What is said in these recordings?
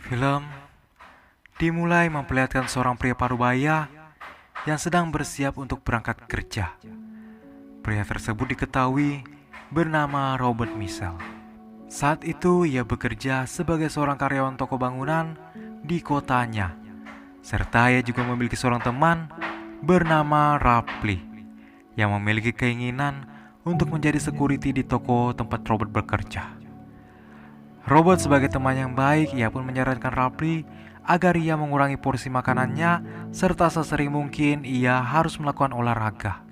Film dimulai memperlihatkan seorang pria parubaya yang sedang bersiap untuk berangkat kerja. Pria tersebut diketahui bernama Robert Michel. Saat itu ia bekerja sebagai seorang karyawan toko bangunan di kotanya. Serta ia juga memiliki seorang teman bernama Rapley yang memiliki keinginan untuk menjadi security di toko tempat Robert bekerja. Robert sebagai teman yang baik, ia pun menyarankan Rapley agar ia mengurangi porsi makanannya serta sesering mungkin ia harus melakukan olahraga.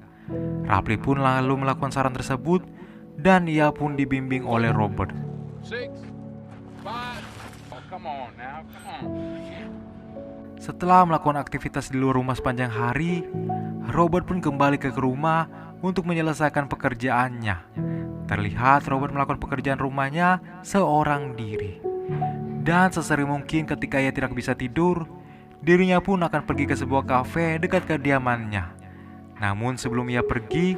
Rapley pun lalu melakukan saran tersebut dan ia pun dibimbing oleh Robert. Setelah melakukan aktivitas di luar rumah sepanjang hari, Robert pun kembali ke rumah untuk menyelesaikan pekerjaannya. Terlihat Robert melakukan pekerjaan rumahnya seorang diri. Dan sesering mungkin ketika ia tidak bisa tidur, dirinya pun akan pergi ke sebuah kafe dekat kediamannya. Namun sebelum ia pergi,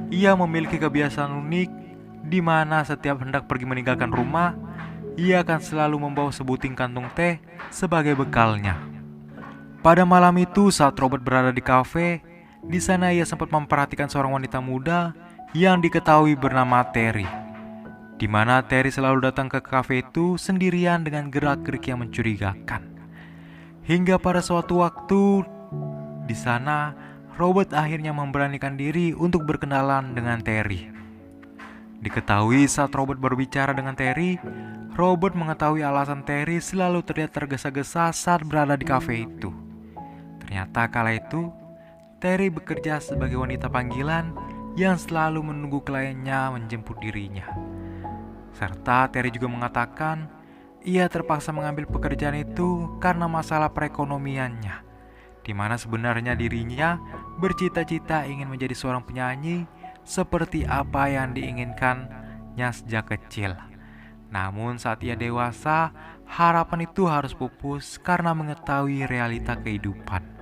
ia memiliki kebiasaan unik di mana setiap hendak pergi meninggalkan rumah, ia akan selalu membawa sebuting kantung teh sebagai bekalnya. Pada malam itu saat Robert berada di kafe, di sana ia sempat memperhatikan seorang wanita muda yang diketahui bernama Terry, di mana Terry selalu datang ke kafe itu sendirian dengan gerak-gerik yang mencurigakan. Hingga pada suatu waktu di sana, Robert akhirnya memberanikan diri untuk berkenalan dengan Terry. Diketahui saat Robert berbicara dengan Terry, Robert mengetahui alasan Terry selalu terlihat tergesa-gesa saat berada di kafe itu. Ternyata kala itu, Terry bekerja sebagai wanita panggilan yang selalu menunggu kliennya menjemput dirinya. Serta Terry juga mengatakan ia terpaksa mengambil pekerjaan itu karena masalah perekonomiannya, di mana sebenarnya dirinya bercita-cita ingin menjadi seorang penyanyi seperti apa yang diinginkannya sejak kecil. Namun saat ia dewasa, harapan itu harus pupus karena mengetahui realita kehidupan.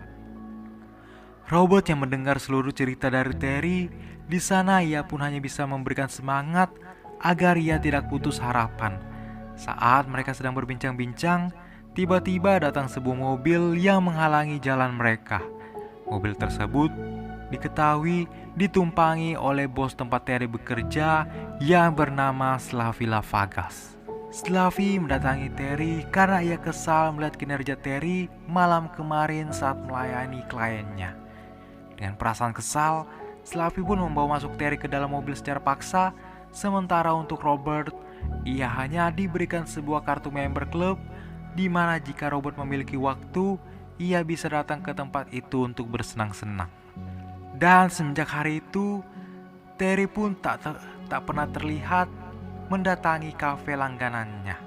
Robert yang mendengar seluruh cerita dari Terry, di sana ia pun hanya bisa memberikan semangat agar ia tidak putus harapan. Saat mereka sedang berbincang-bincang, tiba-tiba datang sebuah mobil yang menghalangi jalan mereka. Mobil tersebut diketahui ditumpangi oleh bos tempat Terry bekerja yang bernama Slavi Lavagas. Slavi mendatangi Terry karena ia kesal melihat kinerja Terry malam kemarin saat melayani kliennya. Dengan perasaan kesal, Slavi pun membawa masuk Terry ke dalam mobil secara paksa. Sementara untuk Robert, ia hanya diberikan sebuah kartu member klub, di mana jika Robert memiliki waktu, ia bisa datang ke tempat itu untuk bersenang-senang. Dan semenjak hari itu, Terry pun tak pernah terlihat mendatangi kafe langganannya.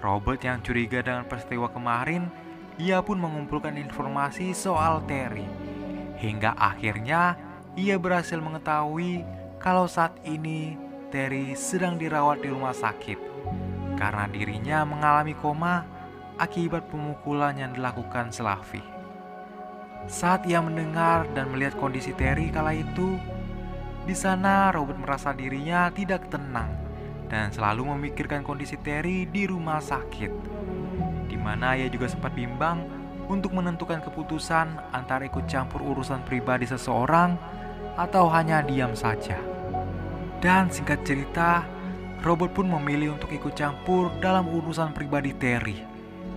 Robert yang curiga dengan peristiwa kemarin, ia pun mengumpulkan informasi soal Terry. Hingga akhirnya ia berhasil mengetahui kalau saat ini Terry sedang dirawat di rumah sakit karena dirinya mengalami koma akibat pemukulan yang dilakukan Slavi. Saat ia mendengar dan melihat kondisi Terry kala itu, di sana Robert merasa dirinya tidak tenang dan selalu memikirkan kondisi Terry di rumah sakit, di mana ia juga sempat bimbang untuk menentukan keputusan antara ikut campur urusan pribadi seseorang atau hanya diam saja. Dan singkat cerita, Robert pun memilih untuk ikut campur dalam urusan pribadi Terry,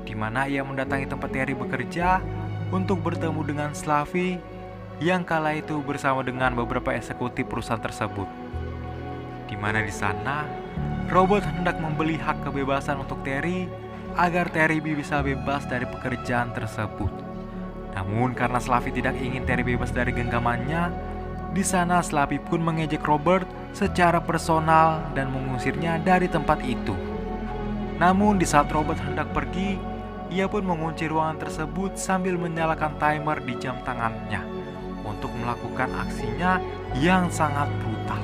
di mana ia mendatangi tempat Terry bekerja untuk bertemu dengan Slavi yang kala itu bersama dengan beberapa eksekutif perusahaan tersebut. Di mana di sana, Robert hendak membeli hak kebebasan untuk Terry agar Terry bisa bebas dari pekerjaan tersebut. Namun karena Slavi tidak ingin Terry bebas dari genggamannya, di sana Slavi pun mengejek Robert secara personal dan mengusirnya dari tempat itu. Namun di saat Robert hendak pergi, ia pun mengunci ruangan tersebut sambil menyalakan timer di jam tangannya untuk melakukan aksinya yang sangat brutal.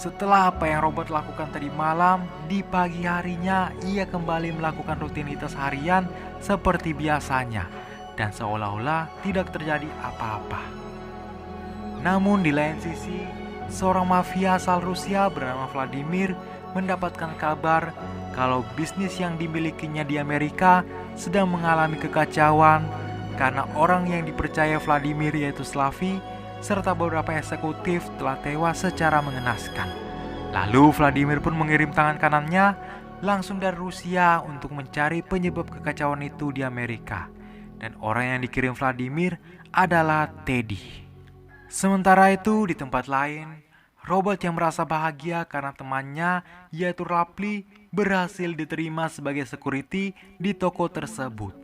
Setelah apa yang Robert lakukan tadi malam, di pagi harinya ia kembali melakukan rutinitas harian seperti biasanya. dan seolah-olah tidak terjadi apa-apa. Namun di lain sisi, seorang mafia asal Rusia bernama Vladimir mendapatkan kabar kalau bisnis yang dimilikinya di Amerika sedang mengalami kekacauan karena orang yang dipercaya Vladimir yaitu Slavi serta beberapa eksekutif telah tewas secara mengenaskan. Lalu Vladimir pun mengirim tangan kanannya langsung dari Rusia untuk mencari penyebab kekacauan itu di Amerika. Dan orang yang dikirim Vladimir adalah Teddy. Sementara itu di tempat lain, Robert yang merasa bahagia karena temannya yaitu Rapley berhasil diterima sebagai security di toko tersebut.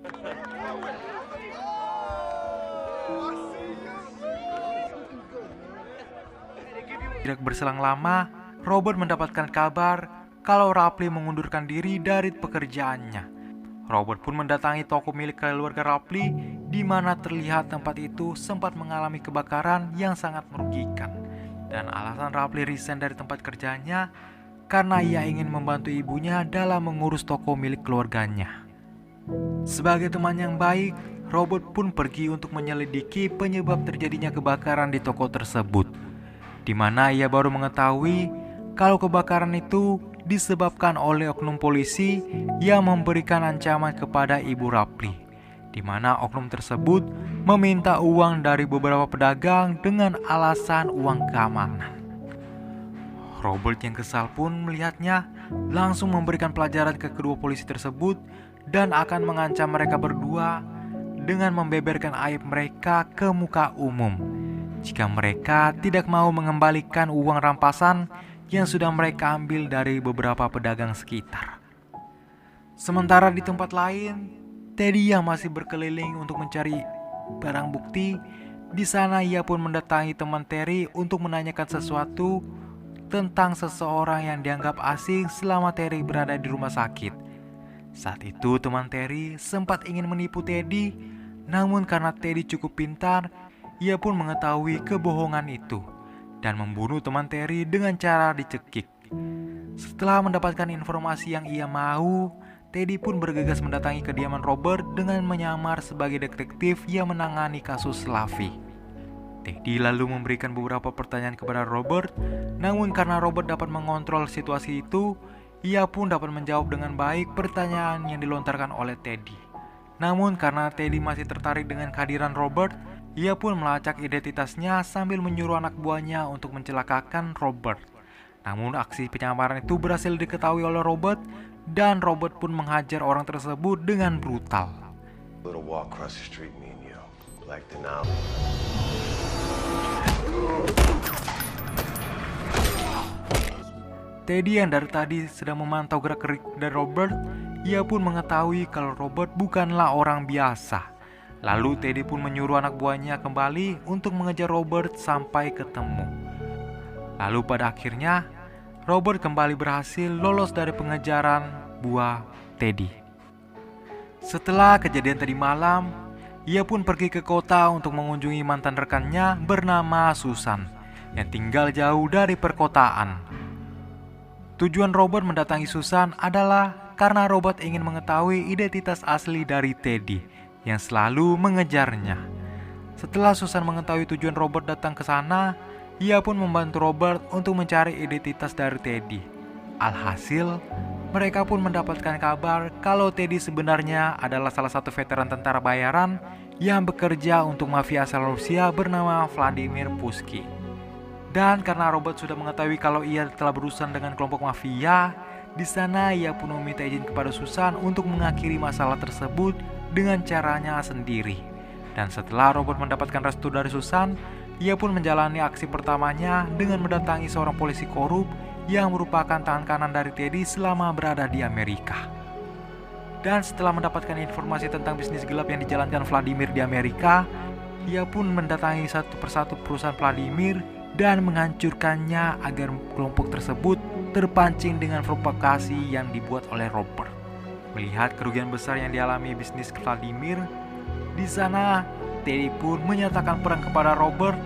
Tidak berselang lama, Robert mendapatkan kabar kalau Rapley mengundurkan diri dari pekerjaannya. Robert pun mendatangi toko milik keluarga Rapley, di mana terlihat tempat itu sempat mengalami kebakaran yang sangat merugikan. Dan alasan Rapley resign dari tempat kerjanya karena ia ingin membantu ibunya dalam mengurus toko milik keluarganya. Sebagai teman yang baik, Robert pun pergi untuk menyelidiki penyebab terjadinya kebakaran di toko tersebut, di mana ia baru mengetahui kalau kebakaran itu disebabkan oleh oknum polisi yang memberikan ancaman kepada ibu Rapley, di mana oknum tersebut meminta uang dari beberapa pedagang dengan alasan uang keamanan. Robert yang kesal pun melihatnya langsung memberikan pelajaran ke kedua polisi tersebut dan akan mengancam mereka berdua dengan membeberkan aib mereka ke muka umum jika mereka tidak mau mengembalikan uang rampasan yang sudah mereka ambil dari beberapa pedagang sekitar. Sementara di tempat lain, Teddy yang masih berkeliling untuk mencari barang bukti, di sana ia pun mendatangi teman Terry untuk menanyakan sesuatu tentang seseorang yang dianggap asing selama Terry berada di rumah sakit. Saat itu teman Terry sempat ingin menipu Teddy, namun karena Teddy cukup pintar, ia pun mengetahui kebohongan itu dan membunuh teman Terry dengan cara dicekik. Setelah mendapatkan informasi yang ia mau, Teddy pun bergegas mendatangi kediaman Robert dengan menyamar sebagai detektif yang menangani kasus Slavi. Teddy lalu memberikan beberapa pertanyaan kepada Robert, namun karena Robert dapat mengontrol situasi itu, ia pun dapat menjawab dengan baik pertanyaan yang dilontarkan oleh Teddy. Namun karena Teddy masih tertarik dengan kehadiran Robert, ia pun melacak identitasnya sambil menyuruh anak buahnya untuk mencelakakan Robert. Namun aksi penyamaran itu berhasil diketahui oleh Robert dan Robert pun menghajar orang tersebut dengan brutal. Teddy yang dari tadi sedang memantau gerak-gerik dari Robert, ia pun mengetahui kalau Robert bukanlah orang biasa. Lalu Teddy pun menyuruh anak buahnya kembali untuk mengejar Robert sampai ketemu. Lalu pada akhirnya Robert kembali berhasil lolos dari pengejaran buah Teddy. Setelah kejadian tadi malam, ia pun pergi ke kota untuk mengunjungi mantan rekannya bernama Susan yang tinggal jauh dari perkotaan. Tujuan Robert mendatangi Susan adalah karena Robert ingin mengetahui identitas asli dari Teddy yang selalu mengejarnya. Setelah Susan mengetahui tujuan Robert datang ke sana, ia pun membantu Robert untuk mencari identitas dari Teddy. Alhasil, mereka pun mendapatkan kabar kalau Teddy sebenarnya adalah salah satu veteran tentara bayaran yang bekerja untuk mafia asal Rusia bernama Vladimir Pushkin. Dan karena Robert sudah mengetahui kalau ia telah berurusan dengan kelompok mafia, di sana ia pun meminta izin kepada Susan untuk mengakhiri masalah tersebut dengan caranya sendiri. Dan setelah Robert mendapatkan restu dari Susan, ia pun menjalani aksi pertamanya dengan mendatangi seorang polisi korup yang merupakan tangan kanan dari Teddy selama berada di Amerika. Dan setelah mendapatkan informasi tentang bisnis gelap yang dijalankan Vladimir di Amerika, ia pun mendatangi satu persatu perusahaan Vladimir dan menghancurkannya agar kelompok tersebut terpancing dengan provokasi yang dibuat oleh Robert. Melihat kerugian besar yang dialami bisnis Vladimir, di sana Teddy pun menyatakan perang kepada Robert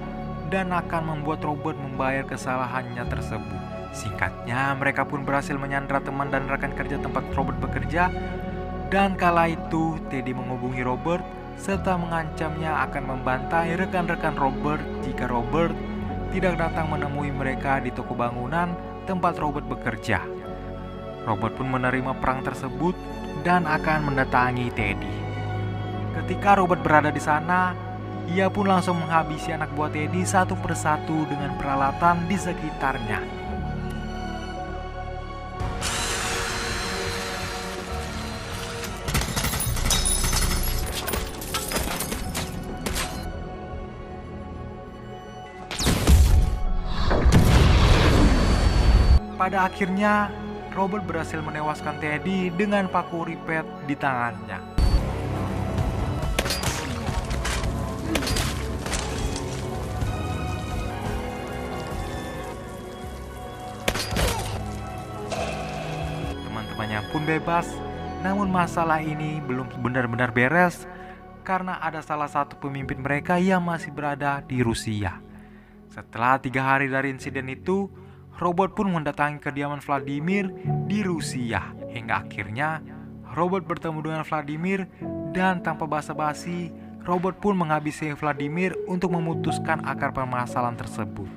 dan akan membuat Robert membayar kesalahannya tersebut. Singkatnya, mereka pun berhasil menyandra teman dan rekan kerja tempat Robert bekerja. Dan kala itu Teddy menghubungi Robert serta mengancamnya akan membantai rekan-rekan Robert jika Robert tidak datang menemui mereka di toko bangunan tempat Robert bekerja. Robert pun menerima perang tersebut dan akan mendatangi Teddy. Ketika Robert berada di sana, ia pun langsung menghabisi anak buah Teddy satu persatu dengan peralatan di sekitarnya. Pada akhirnya, Robert berhasil menewaskan Teddy dengan paku ripet di tangannya. Teman-temannya pun bebas, namun masalah ini belum benar-benar beres karena ada salah satu pemimpin mereka yang masih berada di Rusia. Setelah 3 hari dari insiden itu, Robert pun mendatangi kediaman Vladimir di Rusia. Hingga akhirnya Robert bertemu dengan Vladimir dan tanpa basa-basi, Robert pun menghabisi Vladimir untuk memutuskan akar permasalahan tersebut.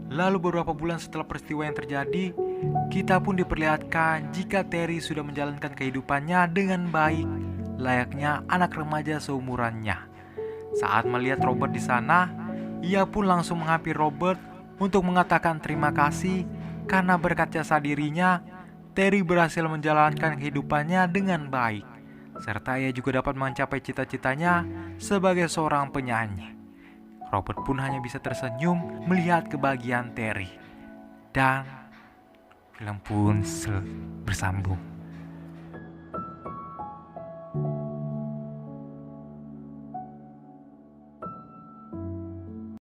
Lalu beberapa bulan setelah peristiwa yang terjadi, kita pun diperlihatkan jika Terry sudah menjalankan kehidupannya dengan baik, layaknya anak remaja seumurannya. Saat melihat Robert di sana, ia pun langsung menghampiri Robert untuk mengatakan terima kasih karena berkat jasa dirinya, Terry berhasil menjalankan kehidupannya dengan baik, serta ia juga dapat mencapai cita-citanya sebagai seorang penyanyi. Robert pun hanya bisa tersenyum melihat kebahagiaan Terry. Dan film pun bersambung.